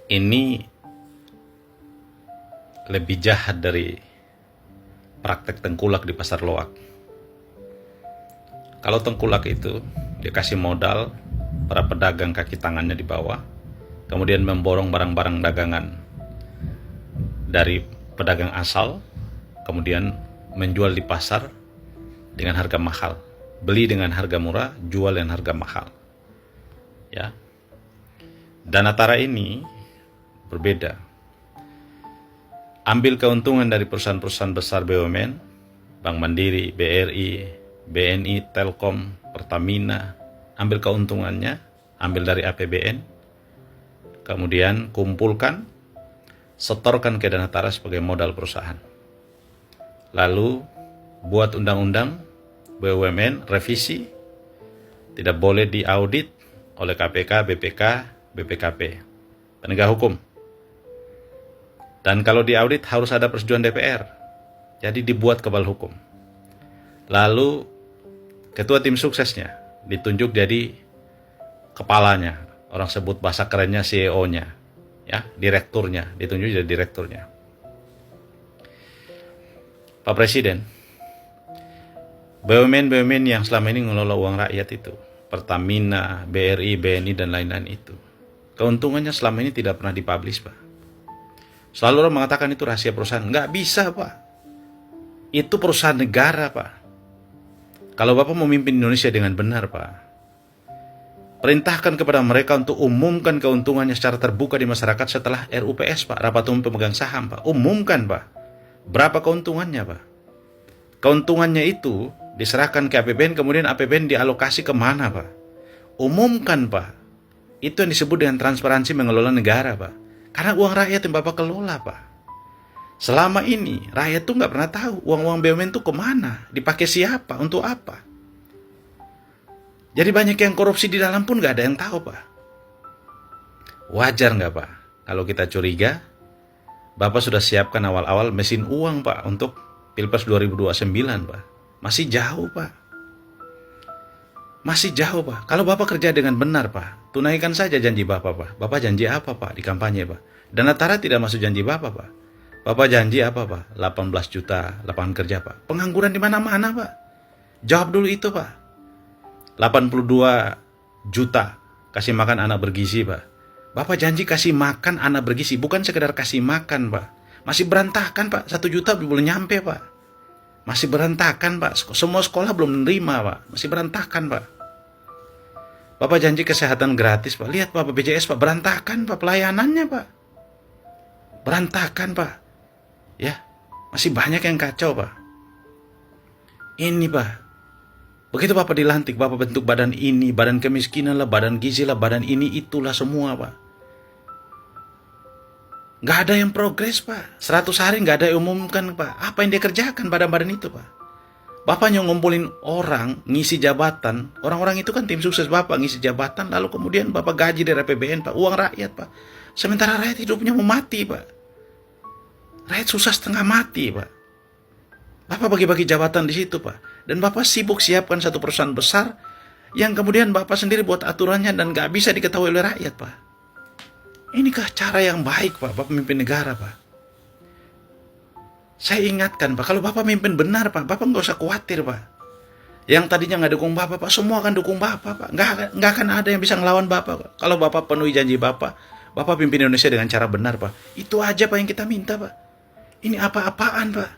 ini lebih jahat dari praktek tengkulak di pasar loak. Kalau tengkulak itu dia kasih modal para pedagang kaki tangannya di bawah, kemudian memborong barang-barang dagangan dari pedagang asal, kemudian menjual di pasar dengan harga mahal, beli dengan harga murah, jual dengan harga mahal. Ya, Danatara ini berbeda. Ambil keuntungan dari perusahaan-perusahaan besar BUMN, Bank Mandiri, BRI, BNI, Telkom, Pertamina, ambil keuntungannya, ambil dari APBN, kemudian kumpulkan, setorkan ke Danatara sebagai modal perusahaan. Lalu buat undang-undang BUMN, revisi, tidak boleh diaudit oleh KPK, BPK, BPKP, penegak hukum. Dan kalau diaudit harus ada persetujuan DPR. Jadi dibuat kebal hukum. Lalu ketua tim suksesnya ditunjuk jadi kepalanya. Orang sebut bahasa kerennya CEO-nya. Ya, direkturnya, ditunjuk jadi direkturnya. Pak Presiden, BUMN yang selama ini ngelola uang rakyat itu, Pertamina, BRI, BNI, dan lain-lain itu, keuntungannya selama ini tidak pernah dipublish, Pak. Selalu orang mengatakan itu rahasia perusahaan. Nggak bisa, Pak. Itu perusahaan negara, Pak. Kalau Bapak memimpin Indonesia dengan benar, Pak, perintahkan kepada mereka untuk umumkan keuntungannya secara terbuka di masyarakat setelah RUPS, Pak, Rapat Umum Pemegang Saham, Pak. Umumkan, Pak. Berapa keuntungannya, Pak? Keuntungannya itu diserahkan ke APBN, kemudian APBN dialokasi kemana, Pak? Umumkan, Pak. Itu yang disebut dengan transparansi mengelola negara, Pak. Karena uang rakyat yang Bapak kelola, Pak. Selama ini, rakyat tuh nggak pernah tahu uang-uang BUMN itu kemana, dipakai siapa, untuk apa. Jadi banyak yang korupsi di dalam pun nggak ada yang tahu, Pak. Wajar nggak, Pak? Kalau kita curiga, Bapak sudah siapkan awal-awal mesin uang, Pak, untuk Pilpres 2029, Pak. Masih jauh, Pak. Masih jauh, Pak. Kalau Bapak kerja dengan benar, Pak, tunaikan saja janji Bapak, Pak. Bapak janji apa, Pak, di kampanye, Pak? Danatara tidak masuk janji Bapak, Pak. Bapak janji apa, Pak? 18 juta lapangan kerja, Pak. Pengangguran di mana-mana, Pak. Jawab dulu itu, Pak. 82 juta kasih makan anak bergizi, Pak. Bapak janji kasih makan anak bergizi, bukan sekedar kasih makan, Pak. Masih berantakan, Pak. 1 juta belum nyampe, Pak. Masih berantakan, Pak. Semua sekolah belum menerima, Pak. Masih berantakan, Pak. Bapak janji kesehatan gratis, Pak. Lihat, Pak, BPJS, Pak. Berantakan, Pak. Pelayanannya, Pak. Berantakan, Pak. Ya, masih banyak yang kacau, Pak. Ini, Pak. Begitu Bapak dilantik, Bapak bentuk badan ini, badan kemiskinan lah, badan gizi lah, badan ini, itulah semua, Pak. Nggak ada yang progres, Pak. 100 hari nggak ada yang umumkan, Pak. Apa yang dia kerjakan badan-badan itu, Pak? Bapak yang ngumpulin orang, ngisi jabatan. Orang-orang itu kan tim sukses Bapak, ngisi jabatan. Lalu kemudian Bapak gaji dari APBN, Pak. Uang rakyat, Pak. Sementara rakyat hidupnya mau mati, Pak. Rakyat susah setengah mati, Pak. Bapak bagi-bagi jabatan di situ, Pak. Dan Bapak sibuk siapkan satu perusahaan besar yang kemudian Bapak sendiri buat aturannya dan nggak bisa diketahui oleh rakyat, Pak. Inikah cara yang baik, Pak, Bapak memimpin negara, Pak? Saya ingatkan, Pak, kalau Bapak memimpin benar, Pak, Bapak nggak usah khawatir, Pak. Yang tadinya nggak dukung Bapak, Pak, semua akan dukung Bapak, Pak. Nggak akan ada yang bisa ngelawan Bapak, Pak. Kalau Bapak penuhi janji Bapak, Bapak pimpin Indonesia dengan cara benar, Pak. Itu aja, Pak, yang kita minta, Pak. Ini apa-apaan, Pak.